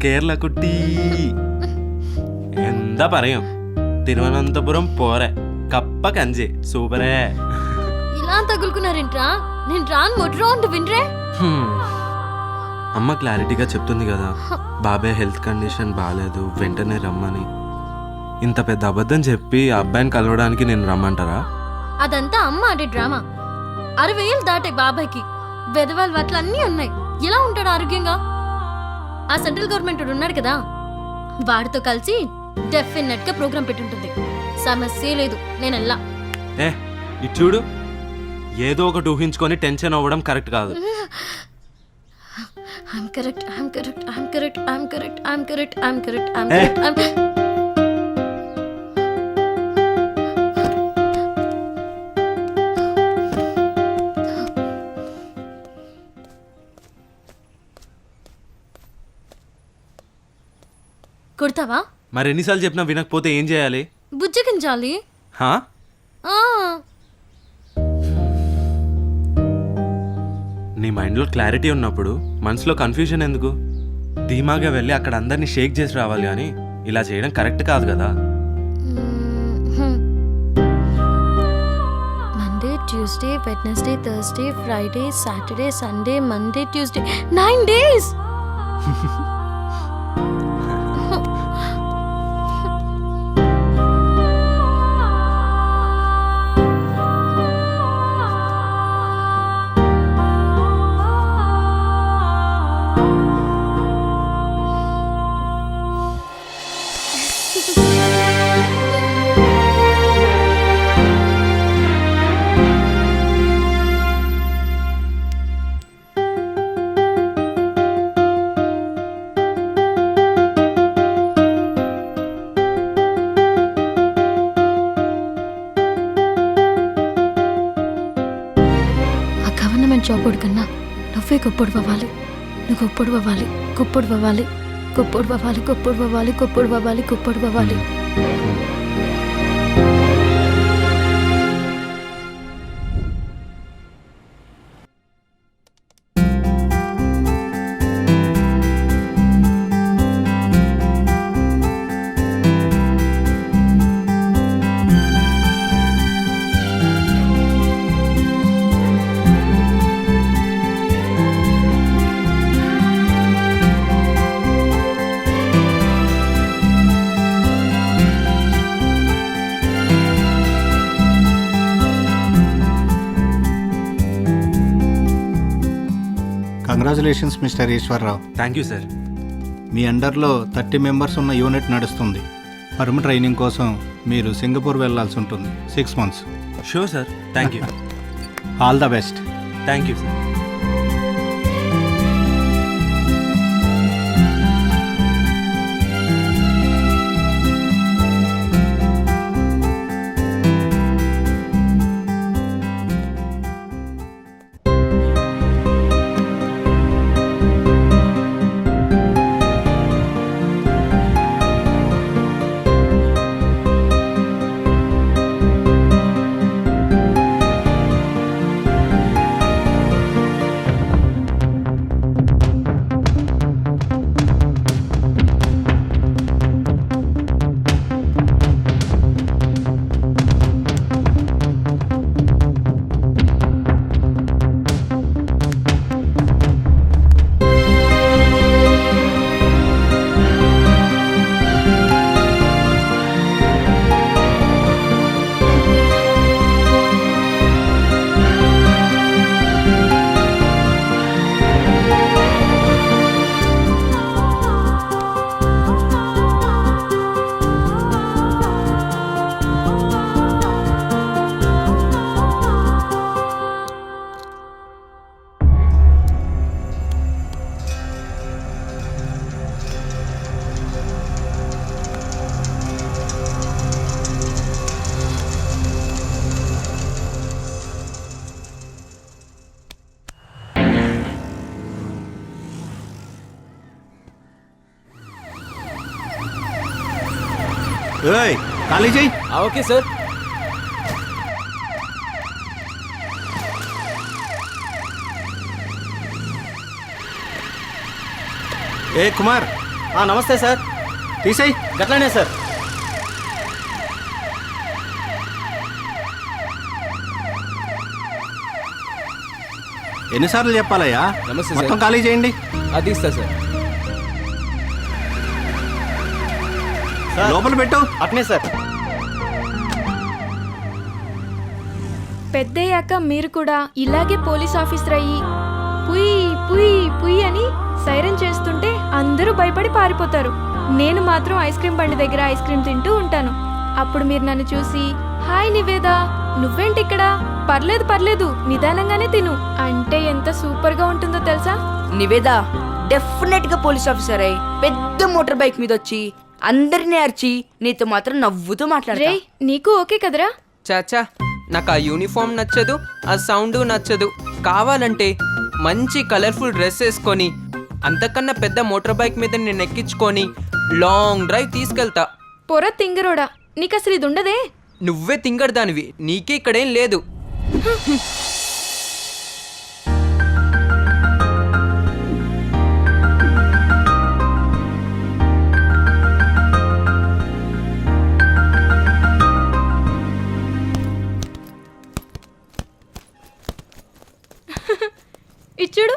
കേരള കുട്ടി എന്താ പറയും తిరువనంతపురం పోరే కప్ప కంజే సూపరే. ఇలా తగులుకున్నారేంట్రా? నేను రాను మొట్రో అంటూ వినరే. అమ్మ క్లారిటీగా చెప్తుంది కదా, బాబాయ్ హెల్త్ కండిషన్ బాగాలేదు, వెంటనే రమ్మని. ఇంత పెద్ద అబద్ధం చెప్పి ఆ అబ్బాయిని కలవడానికి నేను రమ్మంటారా? అదంతా అమ్మ ఆడే డ్రామా. 60 ఏళ్ళు దాటే బాబాయ్కి వెదవాల్ వాట్లు అన్నీ ఉన్నాయి. ఎలా ఉంటాడు ఆరోగ్యంగా? ఆ సెంట్రల్ గవర్నమెంట్ ఉన్నాడు కదా, వాడితో కలిసి డెఫినెట్ గా ప్రోగ్రామ్ పెట్టుంటుంది. సమస్య లేదు, నేను వెళ్ళా. ఇటు చూడు, ఏదో ఒకటి ఊహించుకొని టెన్షన్ అవ్వడం కరెక్ట్ కాదు. I'm correct, I'm correct, I'm correct, I'm correct, I'm correct, I'm correct, I'm correct, I'm... కొడతావా? మరి ఎన్నిసార్లు చెప్పినా వినకపోతే ఏం చేయాలి? బుజ్జగించాలి. హా? నీ మైండ్లో క్లారిటీ ఉన్నప్పుడు మనసులో కన్ఫ్యూజన్ ఎందుకు? ధీమాగా వెళ్ళి అక్కడ అందరినీ షేక్ చేసి రావాలి, కానీ ఇలా చేయడం కరెక్ట్ కాదు కదా. Monday, Tuesday, Wednesday, Thursday, Friday, Saturday, Sunday, Monday, Tuesday, 9 days. Job కన్నా నువ్వే గొప్పడు అవ్వాలి. నువ్వు గొప్పడు అవ్వాలి, గొప్పడు అవ్వాలి, గొప్పడు అవ్వాలి, గొప్పడు అవ్వాలి, గొప్పడు అవ్వాలి, గొప్పడు అవ్వాలి. Congratulations mister Eswar Rao. Thank you sir. Me అండర్లో 30 members ఉన్న యూనిట్ నడుస్తుంది. పర్మ ట్రైనింగ్ కోసం మీరు సింగపూర్ వెళ్లాల్సి ఉంటుంది. 6 months. Sure sir, thank you. All the best. Thank you sir. ఖాళీ చేయి. Okay sir. ఏ కుమార్, నమస్తే సార్. తీసేయ్. గట్లనే సార్. ఎన్నిసార్లు చెప్పాలయ్యా? నమస్తే సార్. మొత్తం ఖాళీ చేయండి. అది ఇస్తా సార్. లోపల పెట్టు. అట్నే సార్. పెద్దయ్యాక మీరు కూడా ఇలాగే పోలీస్ ఆఫీసర్ అయ్యి పుయ్ పుయ్ పుయ్ అని సైరన్ చేస్తుంటే అందరూ భయపడి పారిపోతారు. నేను మాత్రం ఐస్ క్రీమ్ బండి దగ్గర ఐస్ క్రీమ్ తింటూ ఉంటాను. అప్పుడు మీరు నన్ను చూసి హాయ్ నివేదా, నువ్వేంటి ఇక్కడ? పర్లేదు పర్లేదు, నిదానంగానే తిను అంటే ఎంత సూపర్గా ఉంటుందో తెలుసా? నివేదా డెఫినెట్ గా పోలీస్ ఆఫీసర్ అయి పెద్ద మోటార్ బైక్ మీద వచ్చి అందరినీ అరిచి నీతో మాత్రం నవ్వుతూ రే మాట్లాడతా. నీకు ఓకే కదరా? చాచా నాకు ఆ యూనిఫామ్ నచ్చదు, ఆ సౌండ్ నచ్చదు. కావాలంటే మంచి కలర్ఫుల్ డ్రెస్ వేసుకొని అంతకన్నా పెద్ద మోటార్ బైక్ మీద నేను ఎక్కించుకొని లాంగ్ డ్రైవ్ తీసుకెళ్తా. పొర తింగరోడా, నీకు అసలు ఇది ఉండదే? నువ్వే తింగడదానివి, నీకే ఇక్కడేం లేదు. ఇచ్చుడు,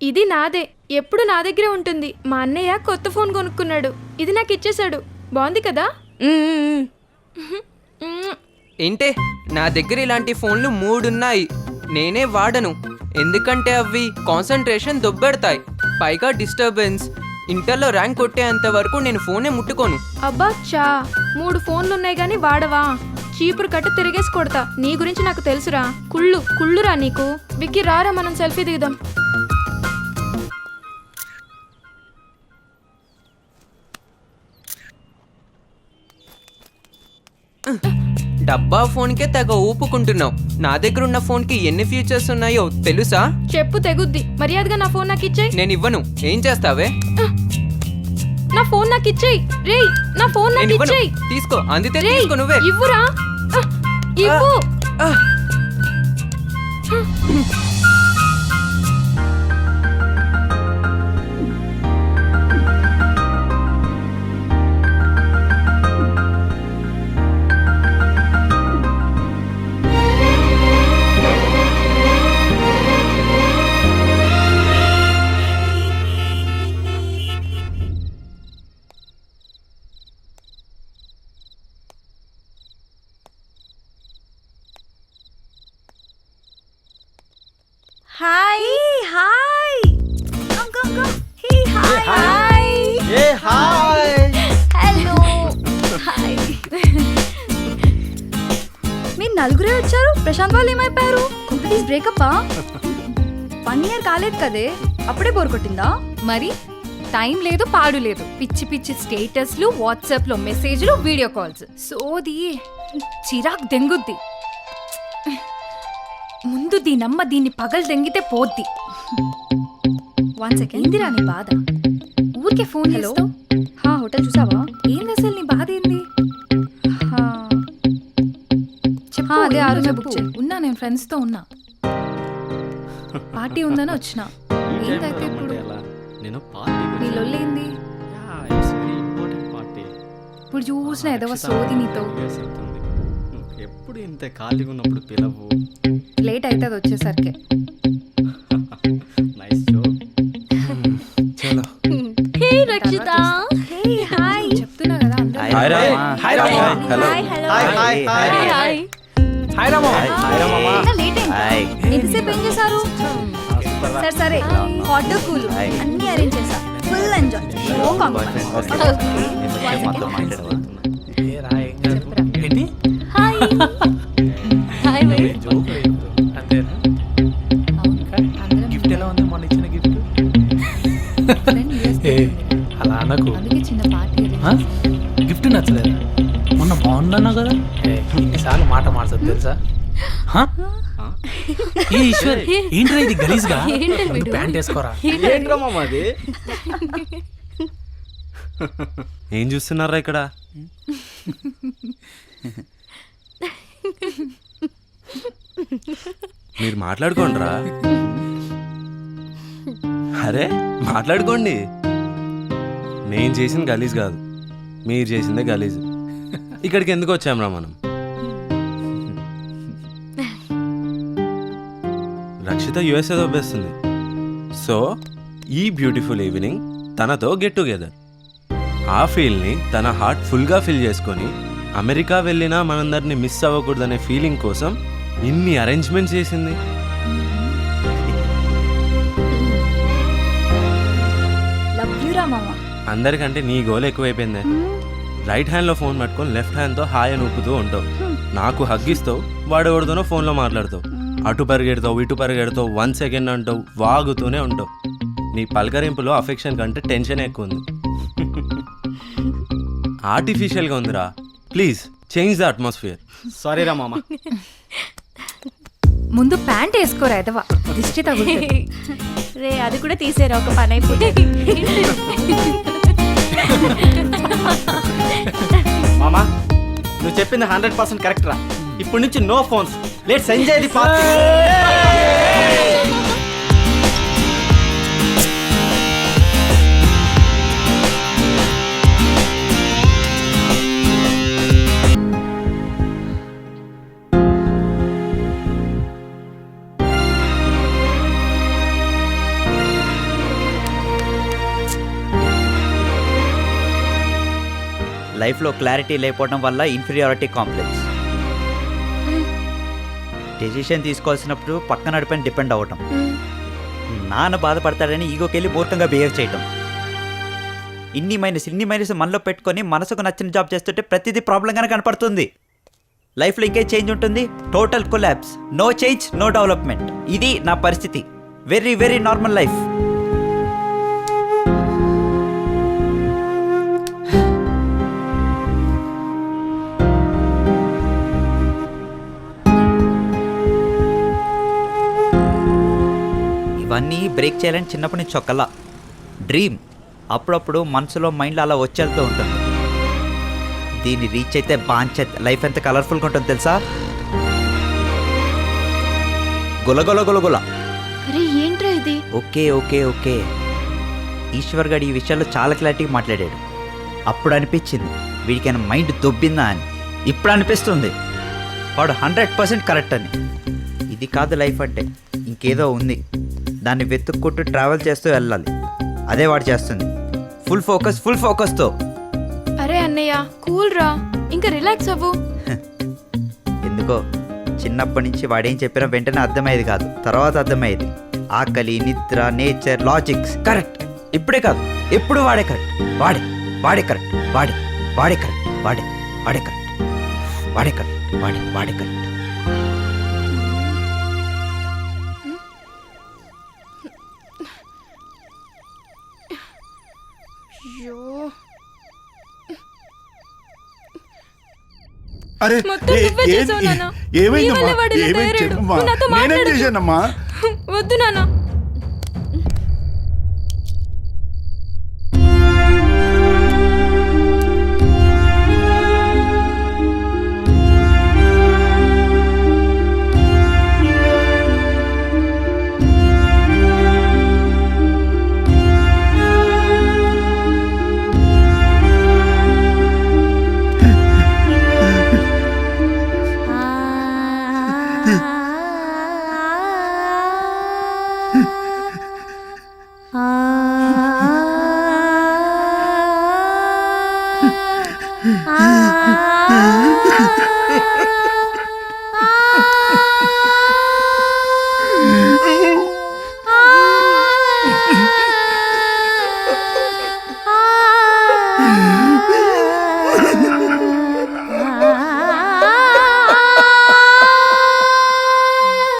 ఇది నాదే, ఎప్పుడు నా దగ్గరే ఉంటుంది. మా అన్నయ్య కొత్త ఫోన్ కొనుక్కున్నాడు, ఇది నాకు ఇచ్చేశాడు. బాగుంది కదా? మ్మ్. ఏంటే నా దగ్గర ఇలాంటి ఫోన్లు 3 ఉన్నాయి. నేనే వాడను, ఎందుకంటే అవి కాన్సన్ట్రేషన్ దొబ్బెడతాయి. పైగా డిస్టర్బెన్స్. ఇంటర్లో ర్యాంక్ కొట్టేంత వరకు నేను ఫోనే ముట్టుకోను. అబ్బా చా, 3 ఫోన్లు ఉన్నాయి గానీ వాడవా? చీపురు కట్ట తిరిగేసి కొడతా. నీ గురించి నాకు తెలుసురా. కుళ్ళురా నీకు. విక్కీ రారా, మనం సెల్ఫీ దిగుదాం. డబ్బా ఫోన్కే తెగ ఊపుకుంటున్నావు. నా దగ్గర ఉన్న ఫోన్కి ఎన్ని ఫీచర్స్ ఉన్నాయో తెలుసా? చెప్పు తెగుద్ది. మర్యాదగా నా ఫోన్ నాకు ఇచ్చేయి. నేను ఇవ్వను. ఏం చేస్తావే? నా ఫోన్ నాకు ఇచ్చేయి. రేయ్, నా ఫోన్ నేను నాకు ఇవ్వను. ఇచ్చేయి. తీసుకో, అందితే రేయ్, తీసుకో నువ్వే. ఇవ్వురా. ఇవ్వు. Hi hi hi. ఏ హాయ్. Hello hi. మీరు నలుగురే వచ్చారు, ప్రశాంత్ వాళ్ళు ఏమైపోయారు? కంప్లీట్ బ్రేకప్పా? 1 year కాలేదు కదే, అప్పుడే బోర్ కొట్టిందా? మరి టైం లేదు, పాడు లేదు. పిచ్చి పిచ్చి స్టేటస్లు, వాట్సాప్లో మెసేజ్లు, వీడియో కాల్స్. సోది చిరాక్ దెంగుద్ది. ముందు దీనమ్మ దీన్ని పగలు దెంగితే పోద్ది. 1 second. ఏందిరా నీ బాధ? ఊరికే ఫోన్ హలో. చేస్తావు. హోటల్ చూసావా? ఏంది అసలు నీ బాధ ఏంది? హా, చెప్పు. అదే ఆ ఏందో రోజే చెప్పు. బుక్ చేయి. ఉన్నా, నేను ఫ్రెండ్స్తో ఉన్నా. పార్టీ ఉందని వచ్చిన. ఏంటైతే ఇప్పుడు నేను పార్టీ నీ లొల్లేంది? ఇప్పుడు చూసిన ఏదో సోది నీతో. ఎప్పుడు ఇంత ఖాళీగా ఉన్నప్పుడు పిలవు. లేట్ అవుతుంది వచ్చేసరికి. Nice joke. చలో. హే రక్షిత. హాయ్. చెప్తున్నా కదా అందరూ. హాయ్ రా. హాయ్ రా. Hello. Hi hi hi. Hi. Hi Rama. Hi Rama. Late అయింది. ఎంతసేపు ఏం చేశారు? సరే సరే, హాట్ కూల్ అన్ని అరేంజ్ చేశా. Full enjoy, no compromise. ఏ రాయ్. ఏంటి? హాయ్. Hi bye. అంతేనా? గిఫ్ట్ ఎలా ఉంది? మొన్న ఇచ్చిన గిఫ్ట్ అలా అనకు. అందుకే చిన్న పార్టీ. గిఫ్ట్ నచ్చలేదు. మొన్న బాగుందన్నా కదా. ఇన్నిసార్లు మాట మార్చదు తెలుసా? ఏ ఈశ్వర్, ఏంట్రా ఇది గలీజ్గా? ఏంటి వీడు? ప్యాంట్ వేసుకోరా. ఏం చూస్తున్నారా ఇక్కడ? మీరు మాట్లాడుకోండి రా. అరే మాట్లాడుకోండి. నేను చేసిన గలీజ్ కాదు, మీరు చేసిందే గలీజ్. ఇక్కడికి ఎందుకు వచ్చాంరా మనం? రక్షిత యుఎస్ఏ దొబ్బేస్తుంది. సో ఈ బ్యూటిఫుల్ ఈవినింగ్ తనతో గెట్ టుగెదర్. ఆ ఫీల్ని తన హార్ట్ ఫుల్గా ఫిల్ చేసుకొని అమెరికా వెళ్ళినా మనందరినీ మిస్ అవ్వకూడదనే ఫీలింగ్ కోసం ఇన్ని అరేంజ్మెంట్స్ చేసింది. లవ్ యూ రా మామ. అందరికంటే నీ గోల్ ఎక్కువైపోయిందే. రైట్ హ్యాండ్లో ఫోన్ పట్టుకొని లెఫ్ట్ హ్యాండ్తో హాయ్ అని ఊపుతూ ఉంటావు. నాకు హగ్గిస్తావు, వాడెవడితోనో ఫోన్లో మాట్లాడుతావు. అటు పరిగెడతావు, ఇటు పరిగెడతావు, 1 సెకండ్ అంటావు, వాగుతూనే ఉంటావు. నీ పలకరింపులో అఫెక్షన్ కంటే టెన్షన్ ఎక్కువ ఉంది. ఆర్టిఫిషియల్గా ఉందిరా. Please change the atmosphere. Sorry రా మామ. ముందు ప్యాంట్ వేసుకోరా ఎదవా, దిష్టి తగులుతుంది. రే అది కూడా తీసేరా, ఒక పని అయిపోతే. మామ నువ్వు చెప్పింది 100% కరెక్ట్ రా. ఇప్పటి నుంచి no phones. Let's enjoy the party. లైఫ్లో క్లారిటీ లేకపోవడం వల్ల ఇన్ఫీరియారిటీ కాంప్లెక్స్. డెసిషన్ తీసుకోవాల్సినప్పుడు పక్కన నడిపైన డిపెండ్ అవ్వటం. నాన్న బాధపడతాడని ఈగోకెళ్ళి మూర్ఖంగా బిహేవ్ చేయటం. ఇన్ని మైనస్ మనలో పెట్టుకొని మనసుకు నచ్చిన జాబ్ చేస్తుంటే ప్రతిదీ ప్రాబ్లంగానే కనపడుతుంది. లైఫ్లో ఇంకే చేంజ్ ఉంటుంది? Total collapse. No change, no development. ఇది నా పరిస్థితి. Very very normal life. ఇవన్నీ బ్రేక్ చేయాలని చిన్నప్పటి నుంచి ఒక కల, డ్రీమ్. అప్పుడప్పుడు మనసులో మైండ్లో అలా వచ్చేళ్తూ ఉంటుంది. దీన్ని రీచ్ అయితే బాంచెత్ లైఫ్ ఎంత కలర్ఫుల్గా ఉంటుంది తెలుసా? గులగుల గులగుల. అరే ఏంట్రా ఇది? Okay okay okay. ఈశ్వర్ గారు ఈ విషయాల్లో చాలా క్లారిటీగా మాట్లాడాడు. అప్పుడు అనిపించింది వీడికైనా మైండ్ దొబ్బిందా అని. ఇప్పుడు అనిపిస్తుంది వాడు 100% కరెక్ట్ అని. ఇది కాదు లైఫ్ అంటే, ఇంకేదో ఉంది. దాన్ని వెతుక్కుంటూ ట్రావెల్ చేస్తూ వెళ్ళాలి. అదే వాడు చేస్తుంది. ఫుల్ ఫోకస్తో. అరే అన్నయ్య కూల్ రా, ఇంకా రిలాక్స్ అవ్వు. ఎందుకో చిన్నప్పటి నుంచి వాడేం చెప్పినా వెంటనే అర్థమయ్యేది కాదు, తర్వాత అర్థమయ్యేది. ఆకలి, నిద్ర, నేచర్, లాజిక్స్ కరెక్ట్. ఇప్పుడే కాదు, ఎప్పుడు వాడే కరెక్ట్. వాడే కరెక్ట్. వాడే కరెక్ట్. వాడే కరెక్ట్. అరే మొత్తం నువ్వే చేసావు నాన్న. ఏమైందమ్మా? నీ వల్లే వాడు ఇలా ఏమైంది తయారయ్యాడు. చెప్పమ్మా. నువ్వు నాతో నేనేం మాట్లాడొద్దు. చేశానమ్మా? వద్దు నాన్న. ఆ